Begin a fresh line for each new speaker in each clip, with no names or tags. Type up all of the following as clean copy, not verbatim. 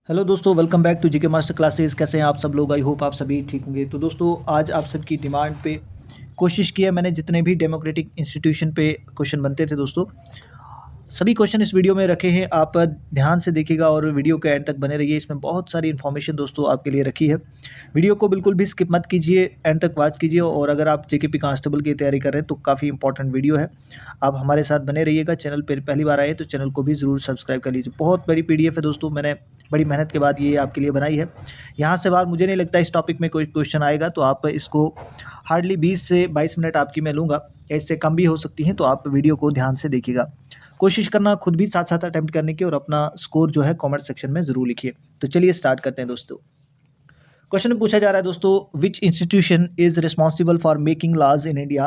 Hello दोस्तों, welcome back to GK master classes. कैसे हैं आप सब लोग? आई होप आप सभी ठीक होंगे। तो दोस्तों, आज आप सबकी डिमांड पे कोशिश की है मैंने, जितने भी डेमोक्रेटिक इंस्टीट्यूशन पे क्वेश्चन बनते थे दोस्तों, सभी क्वेश्चन इस वीडियो में रखे हैं। आप ध्यान से देखिएगा और वीडियो के एंड तक बने रहिए। इसमें बहुत सारी इन्फॉर्मेशन दोस्तों आपके लिए रखी है। वीडियो को बिल्कुल भी स्किप मत कीजिए, एंड तक वॉच कीजिए। और अगर आप जेकेपी कांस्टेबल की तैयारी कर रहे हैं तो काफ़ी इंपॉर्टेंट वीडियो है, आप हमारे साथ बने रहिएगा। चैनल पर पहली बार आए तो चैनल को भी ज़रूर सब्सक्राइब कर लीजिए। बहुत बड़ी पीडीएफ है दोस्तों, मैंने बड़ी मेहनत के बाद ये आपके लिए बनाई है। यहाँ से बाहर मुझे नहीं लगता इस टॉपिक में कोई क्वेश्चन आएगा, तो आप इसको हार्डली 20 से 22 मिनट आपकी मैं लूँगा, इससे कम भी हो सकती हैं। तो आप वीडियो को ध्यान से देखिएगा। कोशिश करना खुद भी साथ साथ अटेम्प्ट करने की, और अपना स्कोर जो है कमेंट सेक्शन में ज़रूर लिखिए। तो चलिए स्टार्ट करते हैं दोस्तों। क्वेश्चन में पूछा जा रहा है दोस्तों, which institution is responsible for making laws in India.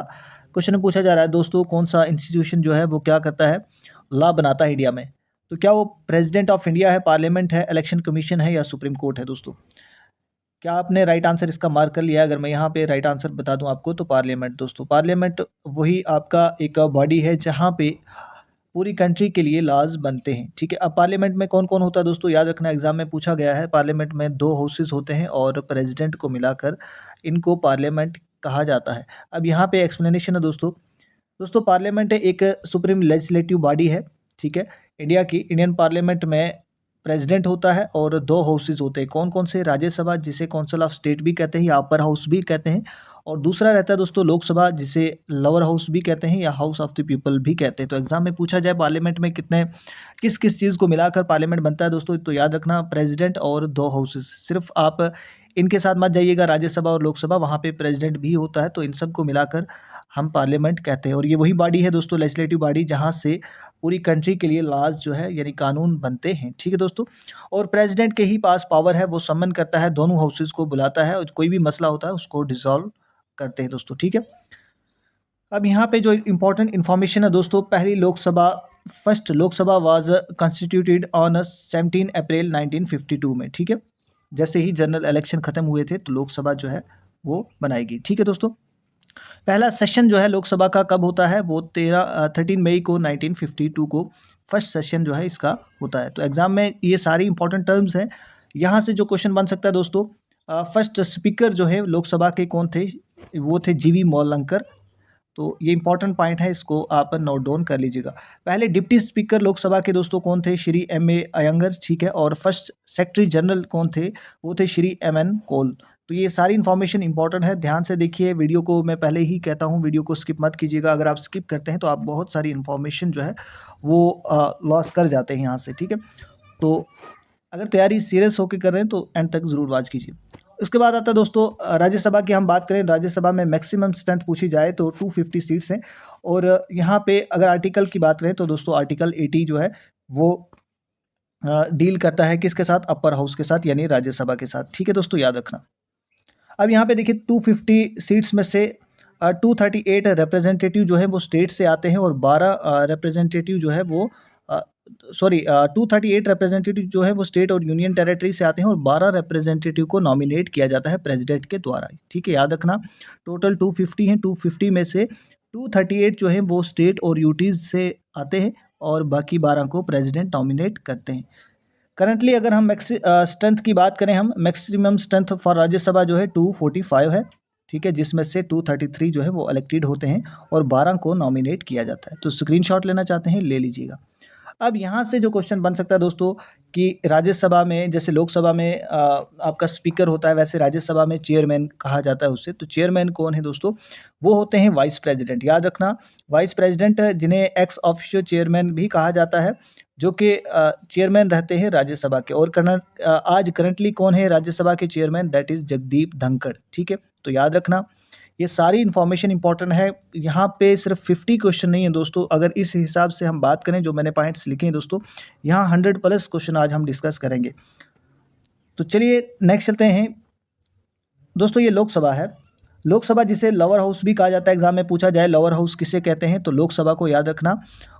Question में पूछा जा रहा है दोस्तों, कौन सा इंस्टीट्यूशन जो है वो क्या करता है, लॉ बनाता है इंडिया में। तो क्या वो प्रेसिडेंट ऑफ इंडिया है, पार्लियामेंट है, इलेक्शन कमीशन है, या सुप्रीम कोर्ट है दोस्तों। क्या आपने राइट आंसर इसका मार्क कर लिया? अगर मैं यहाँ पे राइट आंसर बता दूँ आपको, तो पार्लियामेंट दोस्तों। पार्लियामेंट वही आपका एक बॉडी है जहाँ पे पूरी कंट्री के लिए लॉज बनते हैं, ठीक है। अब पार्लियामेंट में कौन कौन होता है दोस्तों, याद रखना, एग्जाम में पूछा गया है। पार्लियामेंट में 2 हाउसेस होते हैं और प्रेसिडेंट को मिलाकर इनको पार्लियामेंट कहा जाता है। अब यहाँ पे एक्सप्लेनेशन है दोस्तों। दोस्तों, पार्लियामेंट एक सुप्रीम लेजिस्लेटिव बॉडी है, ठीक है। इंडिया की इंडियन पार्लियामेंट में प्रेसिडेंट होता है और 2 हाउसेस होते हैं। कौन कौन से? राज्यसभा, जिसे काउंसिल ऑफ स्टेट भी कहते हैं या अपर हाउस भी कहते हैं, और दूसरा रहता है दोस्तों लोकसभा, जिसे लोअर हाउस भी कहते हैं या हाउस ऑफ द पीपल भी कहते हैं। तो एग्जाम में पूछा जाए पार्लियामेंट में कितने किस किस चीज़ को मिलाकर पार्लियामेंट बनता है दोस्तों, तो याद रखना प्रेसिडेंट और 2 हाउसेस। सिर्फ आप इनके साथ मत जाइएगा, राज्यसभा और लोकसभा, वहाँ पे प्रेसिडेंट भी होता है। तो इन सब को मिलाकर हम पार्लियामेंट कहते हैं। और ये वही बॉडी है दोस्तों, लेजिस्लेटिव बॉडी, जहाँ से पूरी कंट्री के लिए लॉज जो है यानी कानून बनते हैं, ठीक है दोस्तों। और प्रेसिडेंट के ही पास पावर है, वो सम्मन करता है, दोनों हाउसेस को बुलाता है, और कोई भी मसला होता है उसको डिसॉल्व करते हैं दोस्तों, ठीक है। अब यहाँ पे जो इंपॉर्टेंट इन्फॉर्मेशन है दोस्तों, पहली Lok Sabha, first Lok Sabha was constituted on 17 अप्रैल 1952 में, ठीक है। जैसे ही जनरल इलेक्शन खत्म हुए थे तो लोकसभा जो है वो बनाएगी, ठीक है दोस्तों। पहला सेशन जो है लोकसभा का कब होता है, वो 13 मई को 1952 को फर्स्ट सेशन जो है इसका होता है। तो एग्जाम में ये सारी इंपॉर्टेंट टर्म्स हैं। यहाँ से जो क्वेश्चन बन सकता है दोस्तों, फर्स्ट स्पीकर जो है लोकसभा के कौन थे, वो थे जीवी मौलंकर। तो ये इंपॉर्टेंट पॉइंट है, इसको आप नोट डाउन कर लीजिएगा। पहले डिप्टी स्पीकर लोकसभा के दोस्तों कौन थे, श्री M A अयंगर, ठीक है। और फर्स्ट सेक्रेटरी जनरल कौन थे, वो थे श्री M N कोल। तो ये सारी इन्फॉर्मेशन इंपॉर्टेंट है, ध्यान से देखिए वीडियो को। मैं पहले ही कहता हूँ, वीडियो को स्किप मत कीजिएगा। अगर आप स्किप करते हैं तो आप बहुत सारी इन्फॉर्मेशन जो है वो लॉस कर जाते हैं यहाँ से, ठीक है। तो अगर तैयारी सीरियस होकर कर रहे हैं तो एंड तक ज़रूर वॉच कीजिए। उसके बाद आता है दोस्तों राज्यसभा की हम बात करें। राज्यसभा में मैक्सिमम स्ट्रेंथ पूछी जाए तो 250 सीट्स हैं। और यहाँ पे अगर आर्टिकल की बात करें तो दोस्तों आर्टिकल 80 जो है वो डील करता है किसके साथ, अपर हाउस के साथ, यानी राज्यसभा के साथ, ठीक है दोस्तों, याद रखना। अब यहाँ पे देखिए 250 सीट्स में से 238 रिप्रेजेंटेटिव जो है वो स्टेट से आते हैं, और 12 रिप्रेजेंटेटिव जो है वो 238 रिप्रेजेंटेटिव जो है वो स्टेट और यूनियन टेरिटरी से आते हैं, और 12 रिप्रेजेंटेटिव को नॉमिनेट किया जाता है प्रेसिडेंट के द्वारा, ठीक है, याद रखना। टोटल 250 हैं, 250 में से 238 जो है वो स्टेट और यूटीज से आते हैं, और बाकी 12 को प्रेसिडेंट नॉमिनेट करते हैं। करंटली अगर हम स्ट्रेंथ की बात करें, हम मैक्सिमम स्ट्रेंथ फॉर राज्यसभा जो है 245 है, ठीक है, जिसमें से 233 जो है वो इलेक्टेड होते हैं और 12 को नॉमिनेट किया जाता है। तो स्क्रीनशॉट लेना चाहते हैं, ले लीजिएगा। अब यहाँ से जो क्वेश्चन बन सकता है दोस्तों कि राज्यसभा में जैसे लोकसभा में आपका स्पीकर होता है, वैसे राज्यसभा में चेयरमैन कहा जाता है उससे। तो चेयरमैन कौन है दोस्तों, वो होते हैं वाइस प्रेसिडेंट, याद रखना। वाइस प्रेसिडेंट जिन्हें एक्स ऑफिशियो चेयरमैन भी कहा जाता है, जो कि चेयरमैन रहते हैं राज्यसभा के। और आज करंटली कौन है राज्यसभा के chairman, that is Jagdeep Dhankhar, ठीक है। तो याद रखना, ये सारी इन्फॉर्मेशन इंपॉर्टेंट है। यहाँ पे सिर्फ 50 क्वेश्चन नहीं है दोस्तों, अगर इस हिसाब से हम बात करें जो मैंने पॉइंट्स लिखे हैं दोस्तों, यहाँ 100+ क्वेश्चन आज हम डिस्कस करेंगे। तो चलिए नेक्स्ट चलते हैं दोस्तों। ये लोकसभा है, लोकसभा जिसे लोअर हाउस भी कहा जाता है। एग्जाम में पूछा जाए लोअर हाउस किसे कहते हैं, तो लोकसभा को याद रखना।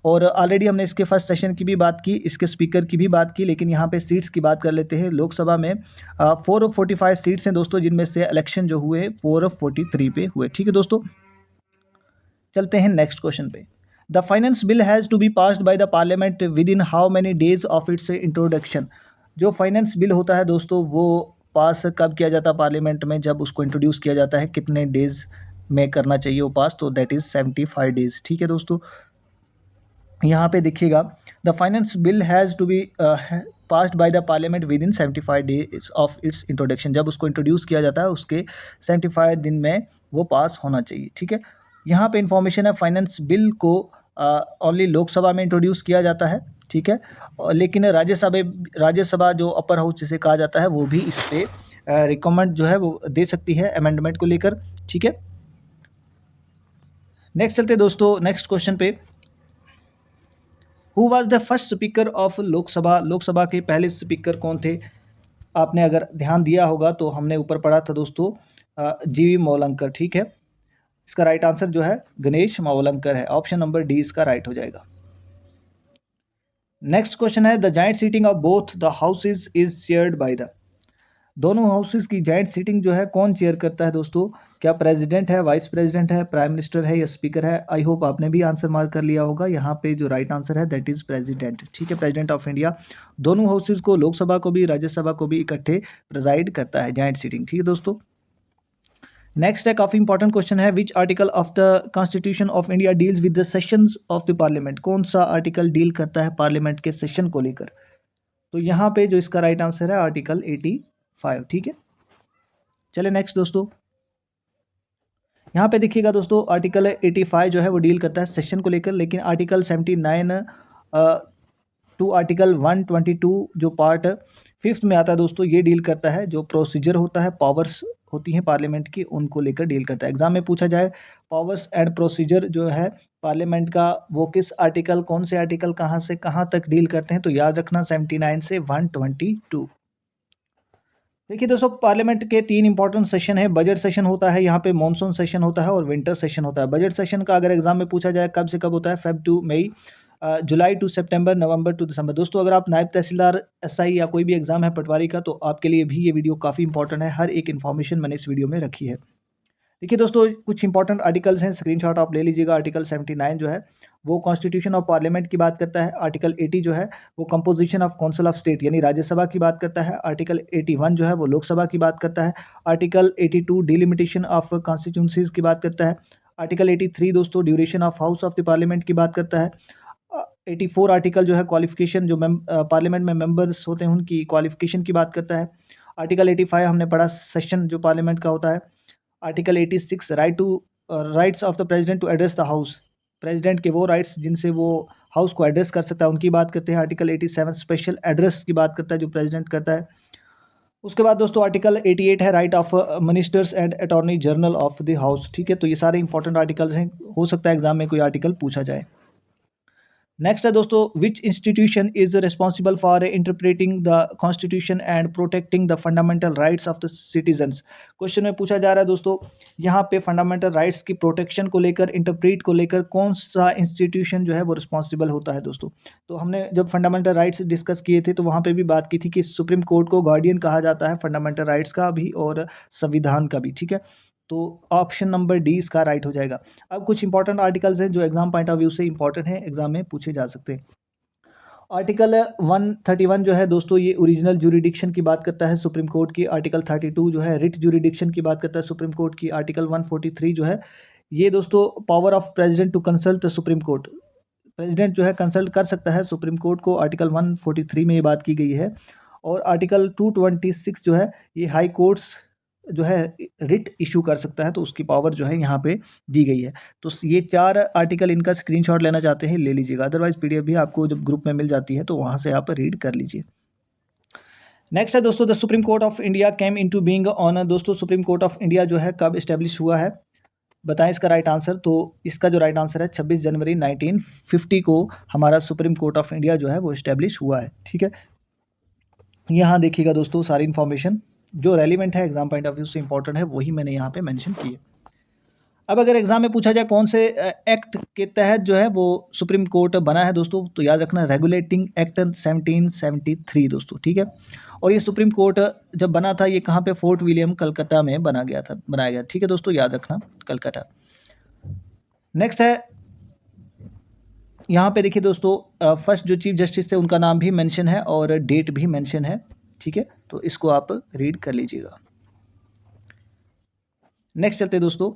और ऑलरेडी हमने इसके फर्स्ट सेशन की भी बात की, इसके स्पीकर की भी बात की, लेकिन यहाँ पे सीट्स की बात कर लेते हैं। लोकसभा में 445 सीट्स हैं दोस्तों, जिनमें से इलेक्शन जो हुए 443 पे हुए, ठीक है दोस्तों। चलते हैं नेक्स्ट क्वेश्चन पे। The finance bill has to be passed by the parliament within how many days of its introduction. जो फाइनेंस बिल होता है दोस्तों वो पास कब किया जाता है पार्लियामेंट में, जब उसको इंट्रोड्यूस किया जाता है, कितने डेज में करना चाहिए वो पास, तो दैट इज़ 75 डेज। ठीक है दोस्तों, यहाँ पे देखिएगा, the finance bill has to be passed by the parliament within 75 days of its introduction. जब उसको इंट्रोड्यूस किया जाता है उसके 75 दिन में वो पास होना चाहिए। ठीक है, यहाँ पे इंफॉर्मेशन है, फाइनेंस बिल को ओनली लोकसभा में इंट्रोड्यूस किया जाता है। ठीक है, लेकिन राज्यसभा जो अपर हाउस जिसे कहा जाता है वो भी इस पर रिकमेंड जो है वो दे सकती है अमेंडमेंट को लेकर। ठीक है, नेक्स्ट चलते दोस्तों नेक्स्ट क्वेश्चन पे। Who was the first speaker of Lok Sabha? Lok Sabha के पहले स्पीकर कौन थे? आपने अगर ध्यान दिया होगा तो हमने ऊपर पढ़ा था दोस्तों जीवी मौलंकर। ठीक है, इसका राइट आंसर जो है गणेश मावलंकर है। ऑप्शन नंबर डी इसका राइट हो जाएगा। नेक्स्ट क्वेश्चन है, the joint sitting of both the houses is shared by the. दोनों हाउसेज की जॉइंट सीटिंग जो है कौन चेयर करता है दोस्तों? क्या प्रेसिडेंट है, वाइस प्रेसिडेंट है, प्राइम मिनिस्टर है या स्पीकर है? आई होप आपने भी आंसर मार्क कर लिया होगा। यहाँ पे जो राइट आंसर है दैट इज प्रेसिडेंट। ठीक है, प्रेसिडेंट ऑफ इंडिया दोनों हाउसेज को, लोकसभा को भी राज्यसभा को भी इकट्ठे प्रेजाइड करता है, जॉइंट सीटिंग। ठीक है दोस्तों, नेक्स्ट है, काफ़ी इंपॉर्टेंट क्वेश्चन है, which article of the constitution of India deals with the sessions of the parliament? कौन सा आर्टिकल डील करता है पार्लियामेंट के सेशन को लेकर? तो यहाँ पे जो इसका राइट आंसर है आर्टिकल 85। ठीक है, चले नेक्स्ट दोस्तों, यहाँ पे देखिएगा दोस्तों, आर्टिकल 85 जो है वो डील करता है सेशन को लेकर, लेकिन आर्टिकल 79 टू आर्टिकल 122 जो पार्ट 5th में आता है दोस्तों, ये डील करता है जो प्रोसीजर होता है, पावर्स होती हैं पार्लियामेंट की, उनको लेकर डील करता है। एग्जाम में पूछा जाए पावर्स एंड प्रोसीजर जो है पार्लियामेंट का, वो किस आर्टिकल, कौन से आर्टिकल कहाँ से कहाँ तक डील करते हैं, तो याद रखना 79 से 122। देखिए दोस्तों, पार्लियामेंट के 3 इंपॉर्टेंट सेशन है। बजट सेशन होता है, यहाँ पे मॉनसून सेशन होता है और विंटर सेशन होता है। बजट सेशन का अगर एग्जाम में पूछा जाए कब से कब होता है, Feb to May, July to September, November to December. दोस्तों अगर आप नायब तहसीलदार एसआई या कोई भी एग्जाम है पटवारी का, तो आपके लिए भी ये वीडियो काफ़ी इंपॉर्टेंट है। हर एक इन्फॉर्मेशन मैंने इस वीडियो में रखी है। देखिए दोस्तों, कुछ इंपॉर्टेंट आर्टिकल्स हैं, स्क्रीनशॉट आप ले लीजिएगा। आर्टिकल 79 जो है वो कॉन्स्टिट्यूशन ऑफ पार्लियामेंट की बात करता है। आर्टिकल 80 जो है वो composition of council of state यानी राज्यसभा की बात करता है। आर्टिकल 81 जो है वो लोकसभा की बात करता है। आर्टिकल 82 डिलिमिटेशन ऑफ कॉन्स्टिट्यूंसीज की बात करता है। आर्टिकल 83 दोस्तों duration of house of the parliament की बात करता है। 84 आर्टिकल जो है क्वालिफिकेशन, जो पार्लियामेंट में मेंबर्स होते हैं उनकी क्वालिफिकेशन की बात करता है। आर्टिकल 85 हमने पढ़ा, सेशन जो पार्लियामेंट का होता है। Article 86 rights of the president to address the house, president के वो राइट्स जिनसे वो हाउस को एड्रेस कर सकता है उनकी बात करते हैं। आर्टिकल 87 स्पेशल एड्रेस की बात करता है जो प्रेसिडेंट करता है। उसके बाद दोस्तों आर्टिकल 88 है right of ministers and attorney general of the house. ठीक है, तो ये सारे इंपॉर्टेंट आर्टिकल्स हैं, हो सकता है एग्जाम में कोई आर्टिकल पूछा जाए। नेक्स्ट है दोस्तों, which institution is responsible for interpreting the constitution and protecting the fundamental rights of the citizens? Question में पूछा जा रहा है दोस्तों, यहाँ पे फंडामेंटल राइट्स की प्रोटेक्शन को लेकर, इंटरप्रेट को लेकर कौन सा इंस्टीट्यूशन जो है वो रिस्पॉन्सिबल होता है दोस्तों? तो हमने जब फंडामेंटल राइट्स डिस्कस किए थे तो वहाँ पे भी बात की थी कि सुप्रीम कोर्ट को गार्डियन कहा जाता है फंडामेंटल राइट्स का भी और संविधान का भी। ठीक है, तो ऑप्शन नंबर डी इसका राइट हो जाएगा। अब कुछ इंपॉर्टेंट आर्टिकल्स हैं जो एग्जाम पॉइंट ऑफ व्यू से इंपॉर्टेंट है, एग्जाम में पूछे जा सकते हैं। आर्टिकल 131 जो है दोस्तों ये ओरिजिनल जुरिडिक्शन की बात करता है सुप्रीम कोर्ट की। आर्टिकल 32 जो है रिट जुरिडिक्शन की बात करता है सुप्रीम कोर्ट की। आर्टिकल 143 जो है ये दोस्तों power of president to consult the supreme court, president जो है कंसल्ट कर सकता है सुप्रीम कोर्ट को, आर्टिकल 143 में ये बात की गई है। और आर्टिकल 226 जो है ये हाई कोर्ट्स जो है रिट इशू कर सकता है, तो उसकी पावर जो है यहाँ पे दी गई है। तो ये 4 आर्टिकल इनका स्क्रीनशॉट लेना चाहते हैं ले लीजिएगा, अदरवाइज पीडीएफ भी आपको जब ग्रुप में मिल जाती है तो वहाँ से आप रीड कर लीजिए। नेक्स्ट है दोस्तों, the supreme court of India came into being on. दोस्तों सुप्रीम कोर्ट ऑफ इंडिया जो है कब इस्टेब्लिश हुआ है, बताएं इसका राइट आंसर। तो इसका जो राइट आंसर है 26 जनवरी 1950 को हमारा सुप्रीम कोर्ट ऑफ इंडिया जो है वो इस्टेब्लिश हुआ है। ठीक है, यहाँ देखिएगा दोस्तों सारी इन्फॉर्मेशन जो रेलिवेंट है एग्जाम पॉइंट ऑफ व्यू से इंपॉर्टेंट है वही मैंने यहाँ पे मेंशन की है। अब अगर एग्जाम में पूछा जाए कौन से एक्ट के तहत जो है वो सुप्रीम कोर्ट बना है दोस्तों, तो याद रखना रेगुलेटिंग एक्ट 1773 दोस्तों। ठीक है, और ये सुप्रीम कोर्ट जब बना था ये कहाँ पे, फोर्ट विलियम कलकत्ता में बनाया गया। ठीक है दोस्तों, याद रखना कलकत्ता। नेक्स्ट है, यहाँ पे देखिए दोस्तों, फर्स्ट जो चीफ जस्टिस थे उनका नाम भी मेंशन है और डेट भी मेंशन है, ठीक है, तो इसको आप रीड कर लीजिएगा। नेक्स्ट चलते हैं दोस्तों,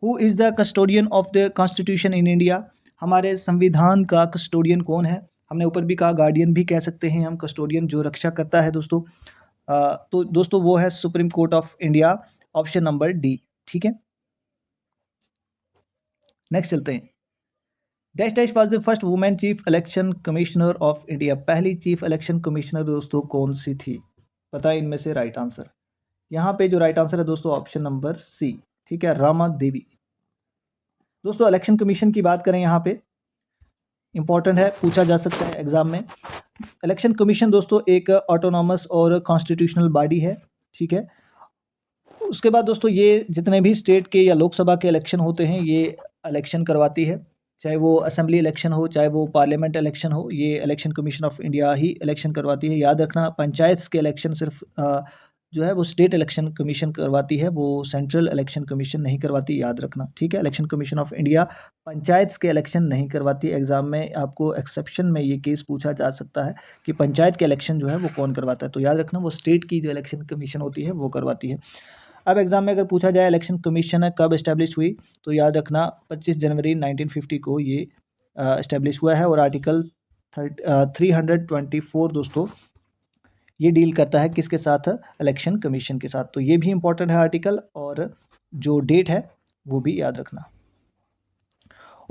who is the custodian of the constitution in India. हमारे संविधान का कस्टोडियन कौन है? हमने ऊपर भी कहा गार्डियन भी कह सकते हैं हम, कस्टोडियन जो रक्षा करता है दोस्तों। तो दोस्तों वो है supreme court of India, option number D, ठीक है। नेक्स्ट चलते हैं, dash dash was the first women chief election commissioner of India. पहली चीफ इलेक्शन कमिश्नर दोस्तों कौन सी थी? पता है इनमें से राइट आंसर। यहाँ पे जो राइट आंसर है दोस्तों ऑप्शन नंबर सी, ठीक है, रामा देवी। दोस्तों इलेक्शन कमीशन की बात करें, यहाँ पे इंपॉर्टेंट है, पूछा जा सकता है एग्जाम में। इलेक्शन कमीशन दोस्तों एक ऑटोनॉमस और कॉन्स्टिट्यूशनल बॉडी है, ठीक है। उसके बाद दोस्तों ये जितने भी स्टेट के या लोकसभा के इलेक्शन होते हैं ये इलेक्शन करवाती है, चाहे वो असेंबली इलेक्शन हो चाहे वो पार्लियामेंट इलेक्शन हो, ये election commission of India he election करवाती है। याद रखना, पंचायत के इलेक्शन सिर्फ जो है वो स्टेट इलेक्शन कमीशन करवाती है, वो सेंट्रल इलेक्शन कमीशन नहीं करवाती, याद रखना, ठीक है। Election commission of India panchayat के इलेक्शन नहीं करवाती। एग्जाम में आपको एक्सेप्शन में ये केस पूछा जा सकता है कि पंचायत के इलेक्शन जो है वो कौन करवाता है, तो याद रखना वो स्टेट की जो इलेक्शन कमीशन होती है वो करवाती है। अब एग्जाम में अगर पूछा जाए इलेक्शन कमीशन कब इस्टेब्लिश हुई, तो याद रखना 25 जनवरी 1950 को ये इस्टेब्लिश हुआ है, और आर्टिकल 324 दोस्तों ये डील करता है किसके साथ? इलेक्शन कमीशन के साथ। तो ये भी इंपॉर्टेंट है आर्टिकल, और जो डेट है वो भी याद रखना।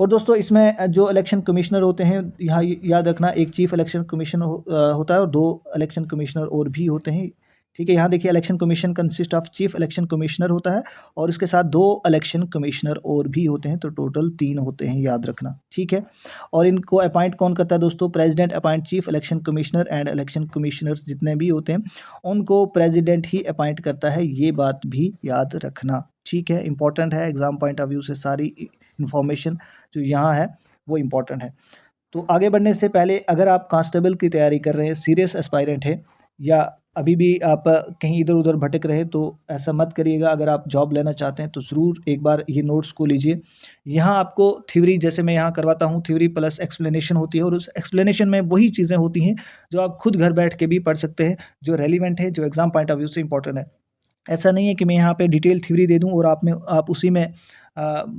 और दोस्तों इसमें जो इलेक्शन कमिश्नर होते हैं, यहाँ याद रखना एक चीफ इलेक्शन कमीशन होता है और 2 इलेक्शन कमिश्नर और भी होते हैं, ठीक है। यहाँ देखिए election commission consist of chief election commissioner होता है और इसके साथ 2 इलेक्शन कमिश्नर और भी होते हैं, तो टोटल 3 होते हैं, याद रखना, ठीक है। और इनको अपॉइंट कौन करता है दोस्तों? President appoint chief election commissioner and election commissioner जितने भी होते हैं उनको प्रेसिडेंट ही अपॉइंट करता है, ये बात भी याद रखना, ठीक है। इंपॉर्टेंट है एग्जाम पॉइंट ऑफ व्यू से, सारी इंफॉर्मेशन जो यहाँ है वो इम्पॉर्टेंट है। तो आगे बढ़ने से पहले अगर आप कांस्टेबल की तैयारी कर रहे हैं, सीरियस एस्पायरेंट है, या अभी भी आप कहीं इधर उधर भटक रहे हैं, तो ऐसा मत करिएगा। अगर आप जॉब लेना चाहते हैं तो ज़रूर एक बार ये नोट्स को लीजिए। यहाँ आपको थ्योरी, जैसे मैं यहाँ करवाता हूँ, थ्योरी प्लस एक्सप्लेनेशन होती है, और उस एक्सप्लेनेशन में वही चीज़ें होती हैं जो आप खुद घर बैठ के भी पढ़ सकते हैं, जो रेलिवेंट है, जो एग्जाम पॉइंट ऑफ व्यू से इंपॉर्टेंट है। ऐसा नहीं है कि मैं यहाँ पे डिटेल थ्योरी दे दूँ और आप उसी में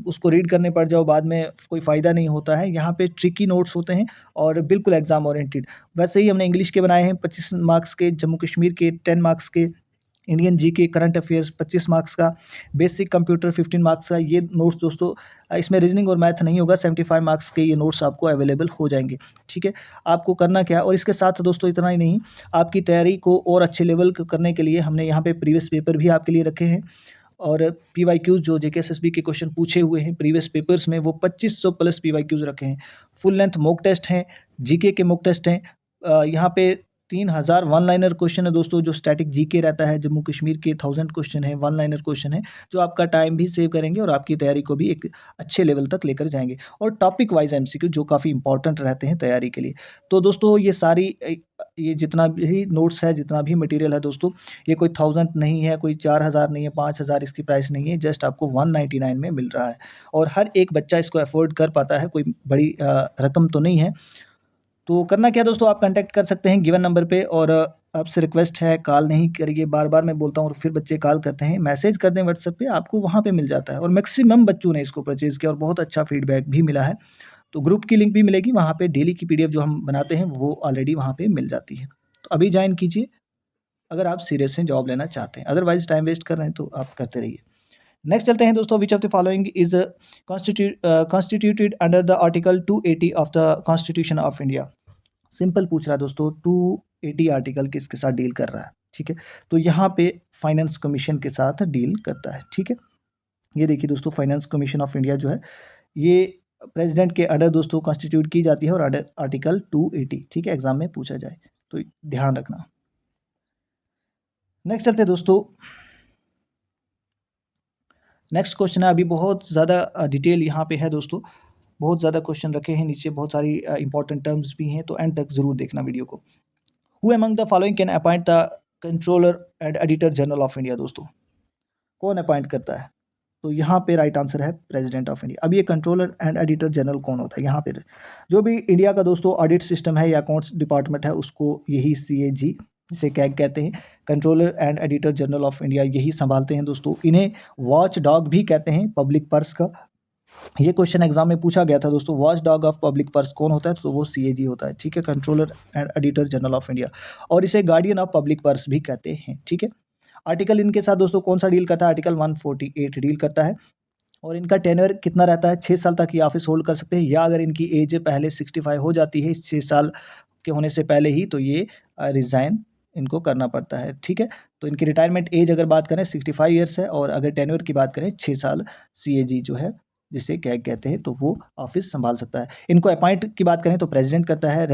उसको रीड करने पड़ जाओ, बाद में कोई फ़ायदा नहीं होता है। यहाँ पे ट्रिकी नोट्स होते हैं और बिल्कुल एग्ज़ाम ओरिएंटेड। वैसे ही हमने इंग्लिश के बनाए हैं 25 मार्क्स के, जम्मू कश्मीर के 10 मार्क्स के, Indian GK current affairs 25 marks का, बेसिक कंप्यूटर 15 मार्क्स का। ये नोट्स दोस्तों इसमें रीजनिंग और मैथ नहीं होगा, 75 मार्क्स के ये नोट्स आपको अवेलेबल हो जाएंगे, ठीक है। आपको करना क्या है, और इसके साथ दोस्तों इतना ही नहीं, आपकी तैयारी को और अच्छे लेवल करने के लिए हमने यहाँ पे प्रीवियस पेपर भी आपके लिए रखे हैं, और पीवाईक्यूज जो जेकेएसएसबी के क्वेश्चन पूछे हुए हैं प्रीवियस पेपर्स में वो 2500 प्लस पीवाईक्यूज रखे हैं। फुल लेंथ मॉक टेस्ट हैं, जीके के मॉक टेस्ट हैं। यहाँ पे 3000 वन लाइनर क्वेश्चन है दोस्तों, जो स्टैटिक जीके रहता है। जम्मू कश्मीर के 1000 क्वेश्चन है, वन लाइनर क्वेश्चन है, जो आपका टाइम भी सेव करेंगे और आपकी तैयारी को भी एक अच्छे लेवल तक लेकर जाएंगे। और टॉपिक वाइज एमसीक्यू जो काफ़ी इंपॉर्टेंट रहते हैं तैयारी के लिए। तो दोस्तों ये सारी ये जितना भी नोट्स है, जितना भी मटेरियल है दोस्तों, ये कोई 1000 नहीं है, कोई 4000 नहीं है, 5000 इसकी प्राइस नहीं है, जस्ट आपको 199 में मिल रहा है, और हर एक बच्चा इसको अफोर्ड कर पाता है, कोई बड़ी रकम तो नहीं है। तो करना क्या दोस्तों, आप कांटेक्ट कर सकते हैं गिवन नंबर पे, और आपसे रिक्वेस्ट है कॉल नहीं करिए, बार बार मैं बोलता हूँ और फिर बच्चे कॉल करते हैं। मैसेज कर दें व्हाट्सएप पे, आपको वहाँ पे मिल जाता है, और मैक्सिमम बच्चों ने इसको परचेज़ किया और बहुत अच्छा फीडबैक भी मिला है। तो ग्रुप की लिंक भी मिलेगी वहाँ पे, डेली की पीडीएफ जो हम बनाते हैं वो ऑलरेडी वहाँ पे मिल जाती है। तो अभी ज्वाइन कीजिए अगर आप सीरियस हैं, जॉब लेना चाहते हैं, अदरवाइज टाइम वेस्ट कर रहे हैं तो आप करते रहिए। नेक्स्ट चलते हैं दोस्तों, which of the following is constituted under the article 280 of the constitution of India. Simple पूछ रहा है दोस्तों, 280 आर्टिकल किसके साथ डील कर रहा है, ठीक है। तो यहाँ पे फाइनेंस कमीशन के साथ डील करता है, ठीक है। ये देखिए दोस्तों, फाइनेंस कमीशन ऑफ इंडिया जो है ये प्रेसिडेंट के अंडर दोस्तों कॉन्स्टिट्यूट की जाती है, और अंडर आर्टिकल 280, ठीक है, एग्जाम में पूछा जाए तो ध्यान रखना। नेक्स्ट चलते हैं दोस्तों, नेक्स्ट क्वेश्चन है, अभी बहुत ज़्यादा डिटेल यहाँ पे है दोस्तों, बहुत ज़्यादा क्वेश्चन रखे हैं नीचे, बहुत सारी इंपॉर्टेंट टर्म्स भी हैं, तो एंड तक ज़रूर देखना वीडियो को। Who among the following can appoint the controller and auditor general of India. दोस्तों कौन अपॉइंट करता है? तो यहाँ पे राइट आंसर है प्रेसिडेंट ऑफ इंडिया। अब ये कंट्रोलर एंड एडिटर जनरल कौन होता है, यहाँ पे जो भी इंडिया का दोस्तों ऑडिट सिस्टम है या अकाउंट्स डिपार्टमेंट है उसको यही CAG जिसे कैग कहते हैं, controller and auditor general of India, यही संभालते हैं दोस्तों। इन्हें वॉच डॉग भी कहते हैं पब्लिक पर्स का। ये क्वेश्चन एग्जाम में पूछा गया था दोस्तों, watch dog of public purse कौन होता है, तो वो CAG होता है, ठीक है, controller and auditor general of India. और इसे गार्डियन ऑफ पब्लिक पर्स भी कहते हैं, ठीक है। आर्टिकल इनके साथ दोस्तों कौन सा डील करता है, आर्टिकल 148 डील करता है। और इनका टेन्योर कितना रहता है, 6 साल तक ये ऑफिस होल्ड कर सकते हैं, या अगर इनकी एज पहले 65 हो जाती है 6 साल के होने से पहले ही, तो ये रिज़ाइन इनको करना पड़ता है, ठीक है। तो इनकी रिटायरमेंट एज अगर बात करें 65 ईयर्स है, और अगर टेन्योर की बात करें 6 साल, CAG जो है जिसे कैग कहते हैं, तो वो ऑफिस संभाल सकता है। इनको अपॉइंट की बात करें तो प्रेसिडेंट करता है,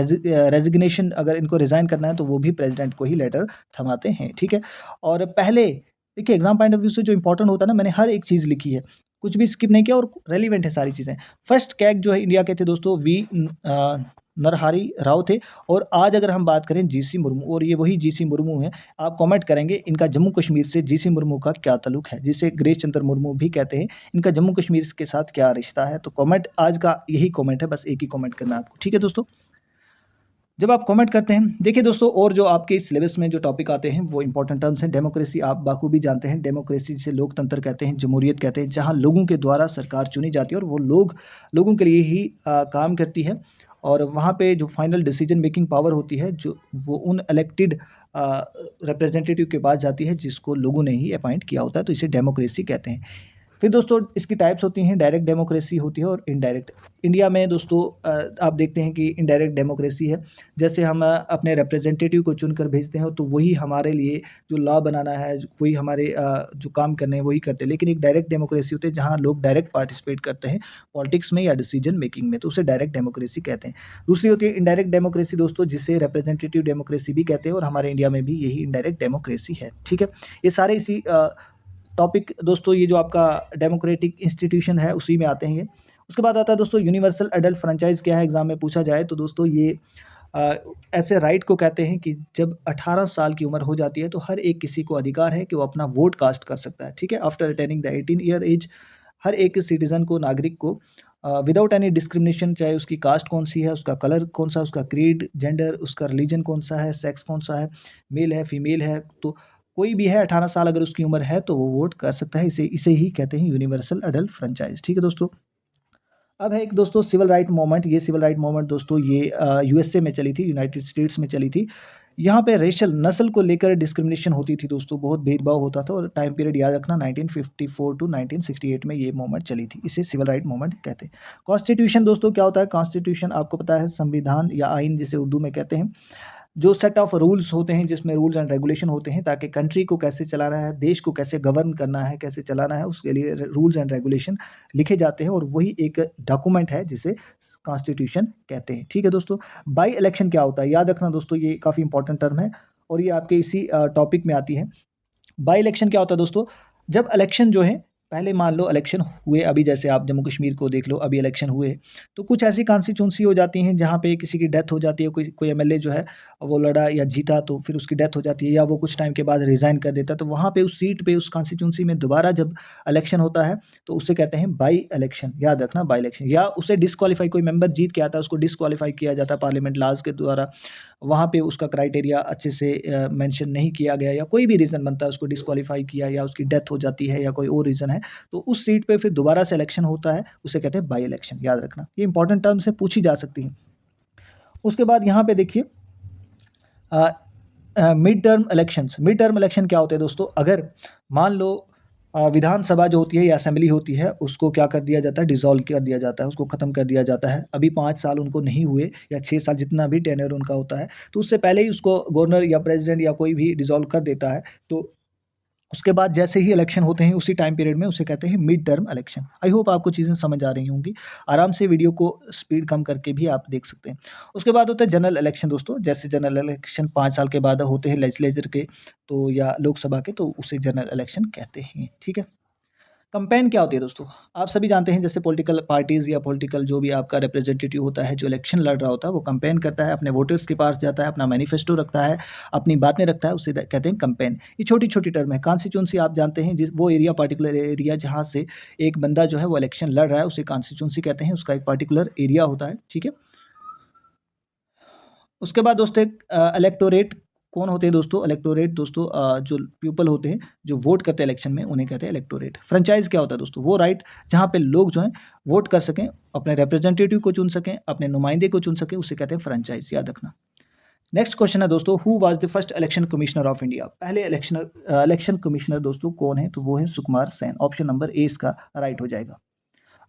रेजिग्नेशन अगर इनको रिज़ाइन करना है तो वो भी प्रेसिडेंट को ही लेटर थमाते हैं, ठीक है। और पहले देखिए एग्जाम पॉइंट ऑफ व्यू से जो इंपॉर्टेंट होता है ना, मैंने हर एक चीज़ लिखी है, कुछ भी स्किप नहीं किया और रेलिवेंट है सारी चीज़ें। फर्स्ट कैग जो है इंडिया के थे दोस्तों नरहरि राव थे। और आज अगर हम बात करें GC मुर्मू, और ये वही GC मुर्मू हैं। आप कमेंट करेंगे इनका जम्मू कश्मीर से GC मुर्मू का क्या ताल्लुक है, जिसे गिरीश चंद्र मुर्मू भी कहते हैं, इनका जम्मू कश्मीर के साथ क्या रिश्ता है। तो कमेंट आज का यही कमेंट है, बस एक ही कमेंट करना है आपको, ठीक है दोस्तों। जब आप कमेंट करते हैं, देखिए दोस्तों, और जो आपके इस सिलेबस में जो टॉपिक आते हैं वो इंपॉर्टेंट टर्म्स हैं। डेमोक्रेसी आप बाखूबी जानते हैं, डेमोक्रेसी से लोकतंत्र कहते हैं, जमहूरियत कहते हैं, जहां लोगों के द्वारा सरकार चुनी जाती है और वो लोगों के लिए ही काम करती है। और वहाँ पे जो फाइनल डिसीजन मेकिंग पावर होती है, जो वो उन इलेक्टेड रिप्रेजेंटेटिव के पास जाती है जिसको लोगों ने ही अपॉइंट किया होता है, तो इसे डेमोक्रेसी कहते हैं। फिर दोस्तों इसकी टाइप्स होती हैं, डायरेक्ट डेमोक्रेसी होती है और इनडायरेक्ट। इंडिया में दोस्तों आप देखते हैं कि इनडायरेक्ट डेमोक्रेसी है, जैसे हम अपने रिप्रेजेंटेटिव को चुनकर भेजते हैं तो वही हमारे लिए जो लॉ बनाना है, वही हमारे जो काम करने हैं वही करते हैं। लेकिन एक डायरेक्ट डेमोक्रेसी होती है जहाँ लोग डायरेक्ट पार्टिसिपेट करते हैं पॉलिटिक्स में या डिसीजन मेकिंग में, तो उसे डायरेक्ट डेमोक्रेसी कहते हैं। दूसरी होती है इनडायरेक्ट डेमोक्रेसी दोस्तों, जिसे रिप्रेजेंटेटिव डेमोक्रेसी भी कहते हैं, और हमारे इंडिया में भी यही इनडायरेक्ट डेमोक्रेसी है, ठीक है। ये सारे इसी टॉपिक दोस्तों, ये जो आपका डेमोक्रेटिक इंस्टीट्यूशन है उसी में आते हैं ये। उसके बाद आता है दोस्तों यूनिवर्सल एडल्ट फ्रेंचाइज क्या है, एग्जाम में पूछा जाए तो दोस्तों ये ऐसे राइट को कहते हैं कि जब 18 साल की उम्र हो जाती है तो हर एक किसी को अधिकार है कि वो अपना वोट कास्ट कर सकता है, ठीक है। After attaining the 18 year age, हर एक सिटीजन को, नागरिक को, विदाउट एनी डिस्क्रिमिनेशन, चाहे उसकी कास्ट कौन सी है, उसका कलर कौन सा, उसका क्रीड, जेंडर, उसका रिलीजन कौन सा है, सेक्स कौन सा है, मेल है फीमेल है, तो कोई भी है 18 साल अगर उसकी उम्र है तो वो वोट कर सकता है। इसे इसे ही कहते हैं यूनिवर्सल एडल्ट फ्रेंचाइज, ठीक है दोस्तों। अब है एक दोस्तों सिविल राइट मूवमेंट। ये सिविल राइट मूवमेंट दोस्तों ये USA में चली थी, यूनाइटेड स्टेट्स में चली थी। यहाँ पे रेशल नस्ल को लेकर डिस्क्रिमिनेशन होती थी दोस्तों, बहुत भेदभाव होता था। और टाइम पीरियड याद रखना 1954 टू 1968 में ये मूवमेंट चली थी, इसे सिविल राइट मूवमेंट कहते हैं। कॉन्स्टिट्यूशन दोस्तों क्या होता है, कॉन्स्टिट्यूशन आपको पता है संविधान या आइन जिसे उर्दू में कहते हैं, जो सेट ऑफ रूल्स होते हैं जिसमें रूल्स एंड रेगुलेशन होते हैं ताकि कंट्री को कैसे चलाना है, देश को कैसे गवर्न करना है, कैसे चलाना है, उसके लिए रूल्स एंड रेगुलेशन लिखे जाते हैं, और वही एक डॉक्यूमेंट है जिसे कॉन्स्टिट्यूशन कहते हैं, ठीक है दोस्तों। बाई इलेक्शन क्या होता है, याद रखना दोस्तों, ये काफ़ी इंपॉर्टेंट टर्म है और ये आपके इसी टॉपिक में आती है। बाई इलेक्शन क्या होता है दोस्तों, जब इलेक्शन जो है, पहले मान लो इलेक्शन हुए, अभी जैसे आप जम्मू कश्मीर को देख लो, अभी इलेक्शन हुए, तो कुछ ऐसी कॉन्स्टिट्यूंसी हो जाती हैं जहाँ पे किसी की डेथ हो जाती है, कोई MLA जो है वो लड़ा या जीता तो फिर उसकी डेथ हो जाती है, या वो कुछ टाइम के बाद रिज़ाइन कर देता है, तो वहाँ पे उस सीट पे, उस कॉन्स्टिट्यूंसी में दोबारा जब इलेक्शन होता है तो उसे कहते हैं बाई इलेक्शन, याद रखना बाई इलेक्शन। या उसे डिसक्वालीफाई, कोई मेंबर जीत के आता है उसको डिसक्वालीफाई किया जाता है पार्लियामेंट लाज के द्वारा, वहाँ पे उसका क्राइटेरिया अच्छे से मेंशन नहीं किया गया, या कोई भी रीज़न बनता है उसको डिसक्वालीफाई किया, या उसकी डेथ हो जाती है, या कोई और रीज़न है, तो उस सीट पे फिर दोबारा से इलेक्शन होता है, उसे कहते हैं बाई इलेक्शन, याद रखना। ये इंपॉर्टेंट टर्म से पूछी जा सकती हैं। उसके बाद यहाँ पे देखिए mid term elections. Mid term election क्या होते हैं दोस्तों, अगर मान लो विधानसभा जो होती है या असेंबली होती है उसको क्या कर दिया जाता है, डिसॉल्व कर दिया जाता है, उसको ख़त्म कर दिया जाता है। अभी 5 साल उनको नहीं हुए या 6 साल, जितना भी टेन्योर उनका होता है, तो उससे पहले ही उसको गवर्नर या प्रेसिडेंट या कोई भी डिसॉल्व कर देता है। तो उसके बाद जैसे ही इलेक्शन होते हैं उसी टाइम पीरियड में उसे कहते हैं mid term election. I hope आपको चीज़ें समझ आ रही होंगी, आराम से वीडियो को स्पीड कम करके भी आप देख सकते हैं। उसके बाद होता है जनरल इलेक्शन दोस्तों, जैसे जनरल इलेक्शन 5 साल के बाद होते हैं लेजिस्लेचर के, तो या लोकसभा के, तो उसे जनरल इलेक्शन कहते हैं, ठीक है। कंपेन क्या होती है दोस्तों? आप सभी जानते हैं जैसे पॉलिटिकल पार्टीज़ या पॉलिटिकल जो भी आपका रिप्रेजेंटेटिव होता है, जो इलेक्शन लड़ रहा होता है, वो कंपेन करता है, अपने वोटर्स के पास जाता है, अपना मैनिफेस्टो रखता है, अपनी बातें रखता है, उसे कहते हैं कंपेन। ये छोटी-छोटी टर्म है। कॉन्स्टिट्यूएंसी आप जानते हैं जिस वो एरिया पर्टिकुलर एरिया जहाँ से एक बंदा जो है वो इलेक्शन लड़ रहा है, उसे कॉन्स्टिट्यूएंसी कहते हैं, उसका एक पर्टिकुलर एरिया होता है, ठीक है? उसके बाद दोस्तों इलेक्टोरेट कौन होते हैं दोस्तों? इलेक्टोरेट दोस्तों जो पीपल होते हैं जो वोट करते हैं इलेक्शन में, उन्हें कहते हैं इलेक्टोरेट। फ्रेंचाइज क्या होता है दोस्तों? वो राइट जहाँ पे लोग जो हैं वोट कर सकें, अपने रिप्रेजेंटेटिव को चुन सकें, अपने नुमाइंदे को चुन सकें, उसे कहते हैं फ्रेंचाइज, याद रखना। नेक्स्ट क्वेश्चन है दोस्तों, who was the first election commissioner of India? पहले इलेक्शन कमिश्नर दोस्तों कौन है? तो वो है Sukumar Sen. Option number A इसका राइट हो जाएगा।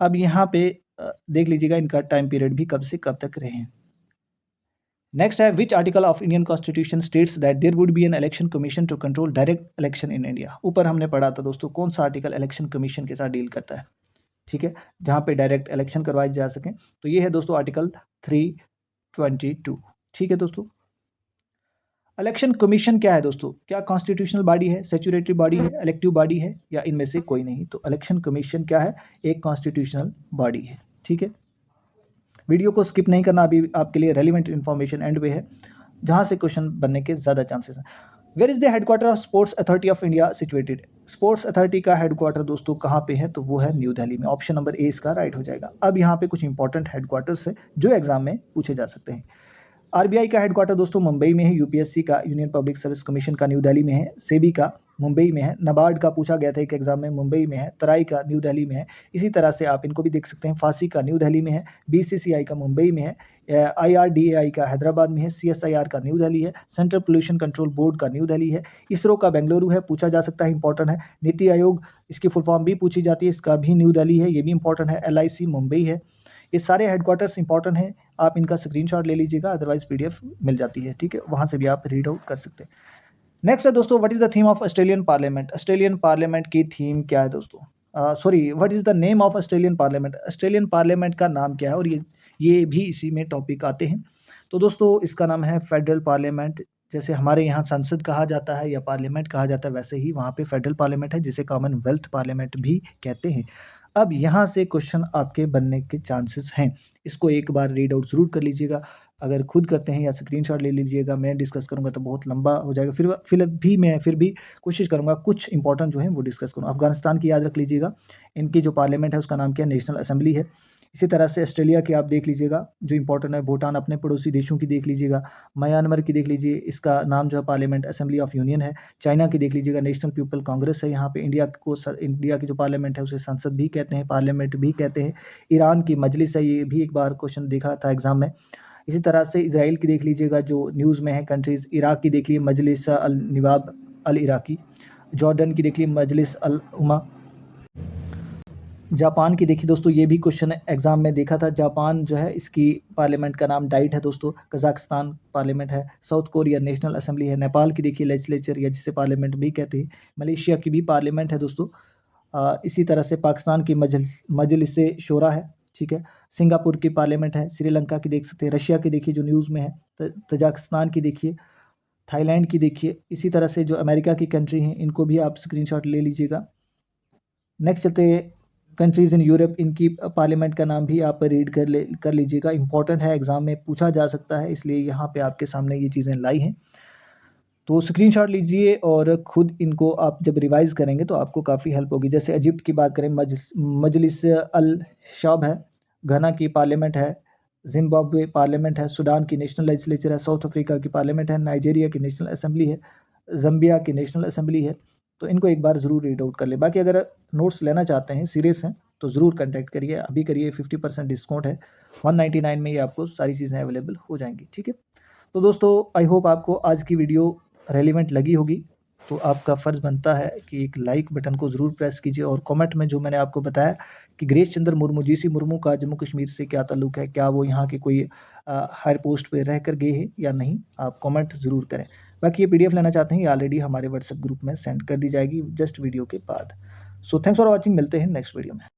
अब यहाँ पे देख लीजिएगा इनका टाइम पीरियड भी कब से कब तक रहे हैं। नेक्स्ट है, which article of Indian constitution states that there would be an election commission to control direct election in India? ऊपर हमने पढ़ा था दोस्तों, कौन सा आर्टिकल इलेक्शन कमीशन के साथ डील करता है, ठीक है, जहाँ पे डायरेक्ट इलेक्शन करवाए जा सकें। तो ये है दोस्तों आर्टिकल 322, ठीक है दोस्तों। इलेक्शन कमीशन क्या है दोस्तों? क्या कॉन्स्टिट्यूशनल बॉडी है, सेचुरेटरी बॉडी है, इलेक्टिव बॉडी है, या इनमें से कोई नहीं? तो इलेक्शन कमीशन क्या है? एक कॉन्स्टिट्यूशनल बॉडी है, ठीक है। वीडियो को स्किप नहीं करना, अभी आपके लिए रेलिवेंट इन्फॉर्मेशन एंड पे है जहाँ से क्वेश्चन बनने के ज़्यादा चांसेस हैं। Where is the headquarter of sports authority of India situated? Sports authority का हेडक्वार्टर दोस्तों कहाँ पे है? तो वो है न्यू दिल्ली में। ऑप्शन नंबर ए इसका राइट हो जाएगा। अब यहाँ पे कुछ इंपॉर्टेंट हेडक्वार्टर्स है जो एग्जाम में पूछे जा सकते हैं। आरबीआई का हेडक्वार्टर दोस्तों मुंबई में है, यूपीएससी का यूनियन पब्लिक सर्विस कमीशन का न्यू दिल्ली में है, सेबी का मुंबई में है, नाबार्ड का पूछा गया था एक एग्जाम में, मुंबई में है, तराई का न्यू दिल्ली में है। इसी तरह से आप इनको भी देख सकते हैं, फांसी का न्यू दिल्ली में है, बीसीसीआई का मुंबई में है, आईआरडीएआई का हैदराबाद में है, सीएसआईआर का न्यू दिल्ली है, सेंट्रल पोल्यूशन कंट्रोल बोर्ड का न्यू दिल्ली है, इसरो का बेंगलुरु है, पूछा जा सकता है, इंपॉर्टेंट है। नीति आयोग इसकी फुल फॉर्म भी पूछी जाती है, इसका भी न्यू दिल्ली है, ये भी इंपॉर्टेंट है। एलआईसी मुंबई है। ये सारे हेडक्वार्टर्स इंपॉर्टेंट हैं, आप इनका स्क्रीनशॉट ले लीजिएगा, अदरवाइज पीडीएफ मिल जाती है, ठीक है, वहाँ से भी आप रीड आउट कर सकते हैं। नेक्स्ट है दोस्तों, what is the theme of Australian parliament? Australian parliament की थीम क्या है दोस्तों? Sorry, what is the name of Australian parliament? Australian parliament का नाम क्या है? और ये भी इसी में टॉपिक आते हैं। तो दोस्तों इसका नाम है फेडरल पार्लियामेंट। जैसे हमारे यहाँ संसद कहा जाता है या पार्लियामेंट कहा जाता है, वैसे ही वहाँ पे फेडरल पार्लियामेंट है, जिसे कॉमनवेल्थ पार्लियामेंट भी कहते हैं। अब यहाँ से क्वेश्चन आपके बनने के चांसेस हैं, इसको एक बार रीड आउट ज़रूर कर लीजिएगा। अगर खुद करते हैं या स्क्रीनशॉट ले लीजिएगा, मैं डिस्कस करूँगा तो बहुत लंबा हो जाएगा, फिर भी कोशिश करूँगा कुछ इंपॉर्टेंट जो है वो डिस्कस करूँ। अफगानिस्तान की याद रख लीजिएगा, इनकी जो पार्लियामेंट है उसका नाम क्या है? नेशनल असेंबली है। इसी तरह से ऑस्ट्रेलिया की आप देख लीजिएगा जो इंपॉर्टेंट है, भूटान अपने पड़ोसी देशों की देख लीजिएगा, म्यांमार की देख लीजिए, इसका नाम जो है पार्लियामेंट असेंबली ऑफ यूनियन है। चाइना की देख लीजिएगा, नेशनल पीपल कांग्रेस है। यहाँ पे इंडिया की जो पार्लियामेंट है उसे संसद भी कहते हैं, पार्लियामेंट भी कहते हैं। ईरान की मजलिस है, ये भी एक बार क्वेश्चन देखा था एग्जाम में। इसी तरह से इसराइल की देख लीजिएगा जो न्यूज़ में है कंट्रीज़, इराक की देख लीजिए मजलिस अल निवाब अल इराकी, जॉर्डन की देख लीजिए मजलिस अल उमा, जापान की देखिए दोस्तों, ये भी क्वेश्चन एग्जाम में देखा था, जापान जो है इसकी पार्लियामेंट का नाम डाइट है दोस्तों। कजाकिस्तान पार्लियामेंट है। साउथ कोरिया नेशनल असेंबली है। नेपाल की देखिए लेजिस्लेचर या जिसे पार्लियामेंट भी कहते हैं। मलेशिया की भी पार्लियामेंट है दोस्तों। इसी तरह से पाकिस्तान की मजलिस शोरा है, ठीक है। सिंगापुर की पार्लियामेंट है। श्रीलंका की देख सकते हैं। रशिया की देखिए जो न्यूज़ में है, तजाकिस्तान की देखिए, थाईलैंड की देखिए। इसी तरह से जो अमेरिका की कंट्री हैं इनको भी आप स्क्रीनशॉट ले लीजिएगा। नेक्स्ट चलते कंट्रीज़ इन यूरोप, इनकी पार्लियामेंट का नाम भी आप रीड कर लीजिएगा, इंपॉर्टेंट है, एग्जाम में पूछा जा सकता है, इसलिए यहाँ पे आपके सामने ये चीज़ें लाई हैं। तो स्क्रीनशॉट लीजिए और ख़ुद इनको आप जब रिवाइज़ करेंगे तो आपको काफ़ी हेल्प होगी। जैसे इजिप्ट की बात करें, मजलिस अल शाब है। घना की पार्लियामेंट है। जिम्बाब्वे पार्लियामेंट है। सूडान की नेशनल लेजिस्लेचर है। साउथ अफ्रीका की पार्लियामेंट है। नाइजीरिया की नेशनल असेंबली है। जम्बिया की नेशनल असेंबली है। तो इनको एक बार ज़रूर रीड आउट कर ले। बाकी अगर नोट्स लेना चाहते हैं, सीरियस हैं, तो ज़रूर कांटेक्ट करिए, अभी करिए, 50% डिस्काउंट है। 199 में ये आपको सारी चीज़ें अवेलेबल हो जाएंगी, ठीक है। तो दोस्तों आई होप आपको आज की वीडियो रेलिवेंट लगी होगी। तो आपका फ़र्ज़ बनता है कि एक लाइक बटन को ज़रूर प्रेस कीजिए और कमेंट में जो मैंने आपको बताया कि गिरीश चंद्र मुर्मू, जीसी मुर्मू का जम्मू कश्मीर से क्या ताल्लुक़ है, क्या वो यहाँ के कोई हायर पोस्ट पे रह कर गए हैं या नहीं, आप कमेंट ज़रूर करें। बाकी ये पीडीएफ लेना चाहते हैं, ये ऑलरेडी हमारे व्हाट्सएप ग्रुप में सेंड कर दी जाएगी जस्ट वीडियो के बाद। सो थैंक्स फॉर वॉचिंग, मिलते हैं नेक्स्ट वीडियो में।